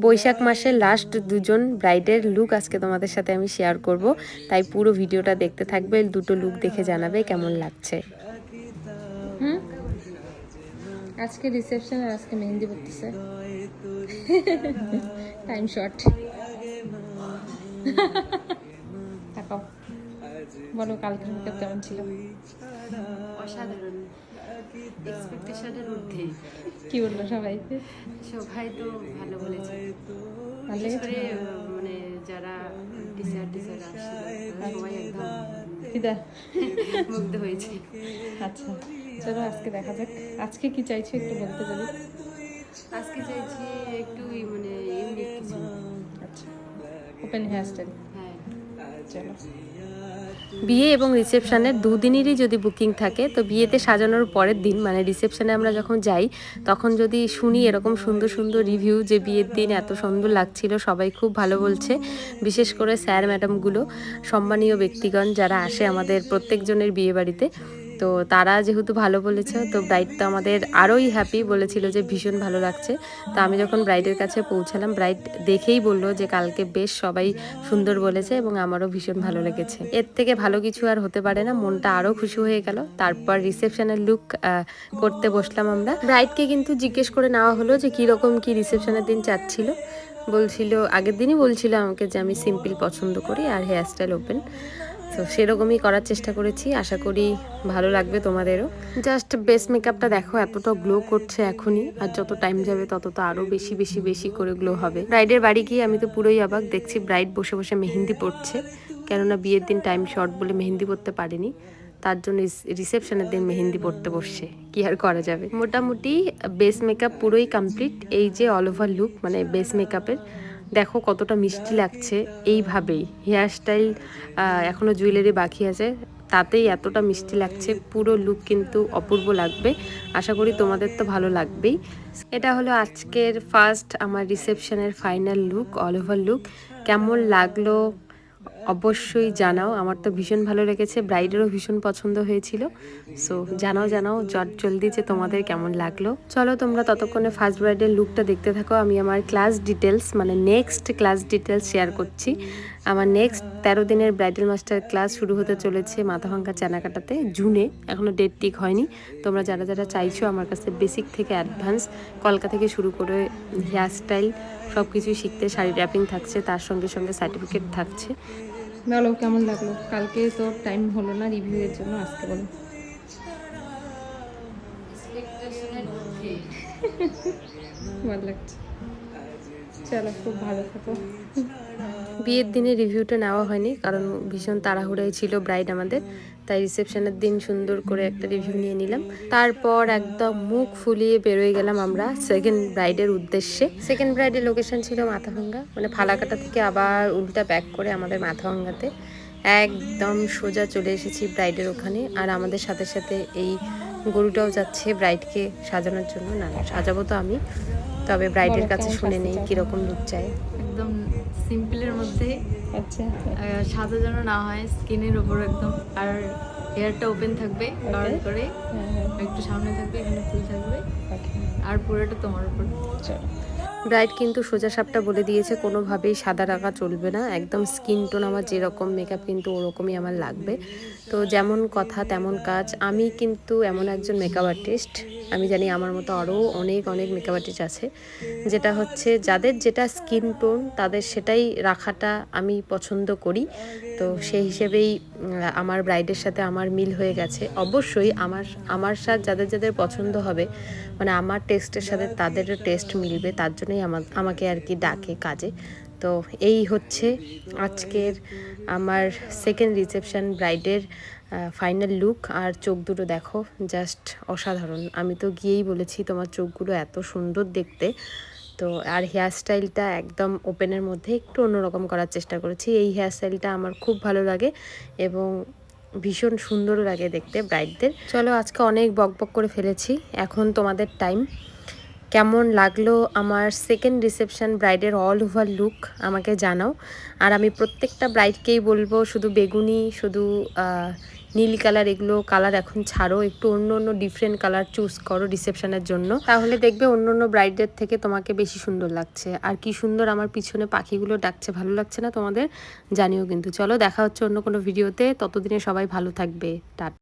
বৈশাখ মাসের লাস্ট দুজন ব্রাইডের লুক আজকে তোমাদের সাথে আমি শেয়ার করব, তাই পুরো ভিডিওটা দেখতে থাকবে, দুটো লুক দেখে জানাবে কেমন লাগছে। আজকে রিসেপশন আর আজকে মেহেন্দি পড়তেছে, টাইম শর্ট। তাকাও, বলো কালকের মেকআপ কেমন ছিল? অসাধারণ, এক্সপেকটেশনের ঊর্ধ্বে। কি বললো সবাই? সবাই তো ভালো বলেছে, ভালো বিশেষ লেগেছে? করে মানে যারা টিচার আসছিল তারা সবাই একদম ফিদা মুগ্ধ হয়েছে। আচ্ছা চলো আজকে দেখা যাক, আজকে কি চাইছো একটু বলতে যদি। আজকে চাইছি একটু মানে ইউনিক কিছু। আচ্ছা, ওপেন হেয়ার স্টাইল। হ্যাঁ, চলো। বিয়ে এবং রিসেপশনের দুদিনেরই যদি বুকিং থাকে, তো বিয়েতে সাজানোর পরের দিন মানে রিসেপশনে আমরা যখন যাই তখন যদি শুনি এরকম সুন্দর সুন্দর রিভিউ যে বিয়ের দিন এত সুন্দর লাগছিল, সবাই খুব ভালো বলছে, বিশেষ করে স্যার ম্যাডামগুলো, সম্মানীয় ব্যক্তিগণ যারা আসে আমাদের প্রত্যেকজনের বিয়ে বাড়িতে, তো তারা যেহেতু ভালো বলেছে, তো ব্রাইড তো আমাদের আরোই হ্যাপি, বলেছিল যে ভীষণ ভালো লাগছে। তো আমি যখন ব্রাইডের কাছে পৌঁছালাম, ব্রাইড দেখেই বললো যে কালকে বেশ সবাই সুন্দর বলেছে এবং আমারও ভীষণ ভালো লেগেছে। এর থেকে ভালো কিছু আর হতে পারে না, মনটা আরও খুশি হয়ে গেল। তারপর রিসেপশনের লুক করতে বসলাম আমরা। ব্রাইডকে কিন্তু জিজ্ঞেস করে নেওয়া হলো যে কীরকম কী রিসেপশনের দিন চাচ্ছিল। বলছিল, আগের দিনই বলছিল আমাকে যে আমি সিম্পল পছন্দ করি আর হেয়ার স্টাইল ওপেন, তো সেরকমই করার চেষ্টা করেছি, আশা করি ভালো লাগবে তোমাদেরও। জাস্ট বেস মেকআপটা দেখো এতটা গ্লো করছে এখনই, আর যত টাইম যাবে তত তো আরও বেশি বেশি বেশি করে গ্লো হবে। ব্রাইডের বাড়ি গিয়ে আমি তো পুরোই অবাক, দেখছি ব্রাইড বসে বসে মেহেন্দি পড়ছে, কেননা বিয়ের দিন টাইম শর্ট বলে মেহেন্দি পড়তে পারেনি, তার জন্য রিসেপশনের দিন মেহেন্দি পড়তে বসছে, কি আর করা যাবে। মোটামুটি বেস মেকআপ পুরোই কমপ্লিট, এই যে অল ওভার লুক মানে বেস মেকআপের, দেখো কতটা মিষ্টি লাগছে। এইভাবেই হেয়ার স্টাইল, এখনও জুয়েলারি বাকি আছে, তাতেই এতটা মিষ্টি লাগছে, পুরো লুক কিন্তু অপূর্ব লাগবে। আশা করি তোমাদের তো ভালো লাগবেই। এটা হলো আজকের ফার্স্ট আমার রিসেপশনের final look, all over look. কেমন লাগলো অবশ্যই জানাও, আমার তো ভীষণ ভালো লেগেছে, ব্রাইডেরও ভীষণ পছন্দ হয়েছিল। সো জানাও জলদি যে তোমাদের কেমন লাগলো। চলো তোমরা ততক্ষণে ফার্স্ট ব্রাইডের লুকটা দেখতে থাকো, আমি আমার ক্লাস ডিটেলস মানে নেক্সট ক্লাস ডিটেলস শেয়ার করছি। আমার নেক্সট 13 দিনের ব্রাইডাল মাস্টার ক্লাস শুরু হতে চলেছে মাথাভাঙ্গা চানাকাটাতে জুনে, এখনও ডেট ঠিক হয়নি। তোমরা যারা যারা চাইছো আমার কাছে বেসিক থেকে অ্যাডভান্স, কলকা থেকে শুরু করে হেয়ার স্টাইল সব কিছুই শিখতে, শাড়ি র্যাপিং থাকছে, তার সঙ্গে সঙ্গে সার্টিফিকেট থাকছে। বলো কেমন লাগলো? কালকে তো টাইম হলো না রিভিউয়ের জন্য, আজকে বলো। এক্সপেকটেশনের ঊর্ধ্বে। ভালো লাগছে, চলো খুব ভালো থাকো। বিয়ের দিনে রিভিউটা নেওয়া হয়নি, কারণ ভীষণ তাড়াহুড়োই ছিল ব্রাইড আমাদের, তাই রিসেপশনের দিন সুন্দর করে একটা রিভিউ নিয়ে নিলাম। তারপর একদম মুখ ফুলিয়ে বেরোয় গেলাম আমরা সেকেন্ড ব্রাইডের উদ্দেশ্যে। সেকেন্ড ব্রাইডের লোকেশন ছিল মাথাভাঙ্গা, মানে ফালাকাটা থেকে আবার উল্টা ব্যাক করে আমাদের মাথাভাঙ্গাতে একদম সোজা চলে এসেছি ব্রাইডের ওখানে। আর আমাদের সাথে সাথে এই গরুটাও যাচ্ছে ব্রাইডকে সাজানোর জন্য। না সাজাবো তো আমি, তবে ব্রাইডের কাছে শুনে নেই কিরকম লুক চাই। একদম সিম্পলের মধ্যে, আচ্ছা সাদা যেন না হয়, স্কিনের উপর একদম, আর হেয়ারটা ওপেন থাকবে কার্ল করে, একটু সামনে থাকবে, এখানে ফুল থাকবে, আর পুরোটা তোমার উপর। চলো। ব্রাইড কিন্তু সোজা সাপটা বলে দিয়েছে, কোনোভাবেই সাদা রাখা চলবে না, একদম স্কিন টোন আমার যেরকম মেকআপ কিন্তু ওরকমই আমার লাগবে। তো যেমন কথা তেমন কাজ, আমি কিন্তু এমন একজন মেকআপ আর্টিস্ট, আমি জানি আমার মতো আরও অনেক অনেক মেকআপ আর্টিস্ট আছে, যেটা হচ্ছে যাদের যেটা স্কিন টোন তাদের সেটাই রাখাটা আমি পছন্দ করি। তো সেই হিসেবেই আমার ব্রাইডের সাথে আমার মিল হয়ে গেছে। অবশ্যই আমার সাথে যাদের যাদের পছন্দ হবে, মানে আমার টেস্টের সাথে তাদেরও টেস্ট মিলবে, তার জন্যই আমাকে আর কি ডাকে কাজে। তো এই হচ্ছে আজকের আমার সেকেন্ড রিসেপশন ব্রাইডের ফাইনাল লুক। আর চোখ দুটো দেখো, জাস্ট অসাধারণ। আমি তো গিয়েই বলেছি তোমার চোখগুলো এত সুন্দর দেখতে। তো আর হেয়ার স্টাইলটা একদম ওপেনের মধ্যে একটু অন্যরকম করার চেষ্টা করেছি, এই হেয়ার স্টাইলটা আমার খুব ভালো লাগে এবং ভীষণ সুন্দর লাগে দেখতে ব্রাইডদের। চলো আজকে অনেক বকবক করে ফেলেছি, এখন তোমাদের টাইম। কেমন লাগলো আমার সেকেন্ড রিসেপশন ব্রাইডের অল ওভার লুক আমাকে জানাও। আর আমি প্রত্যেকটা ব্রাইডকেই বলবো, শুধু বেগুনি শুধু নীল কালার, এগুলো কালার এখন ছাড়ো, একটু অন্য অন্য ডিফারেন্ট কালার চুজ করো রিসেপশনের জন্য, তাহলে দেখবে অন্য অন্য ব্রাইডদের থেকে তোমাকে বেশি সুন্দর লাগছে। আর কি সুন্দর আমার পিছনে পাখিগুলো ডাকছে, ভালো লাগছে না তোমাদের? জানিও কিন্তু। চলো দেখা হচ্ছে অন্য কোনো ভিডিওতে, ততদিনে সবাই ভালো থাকবে, টাটা।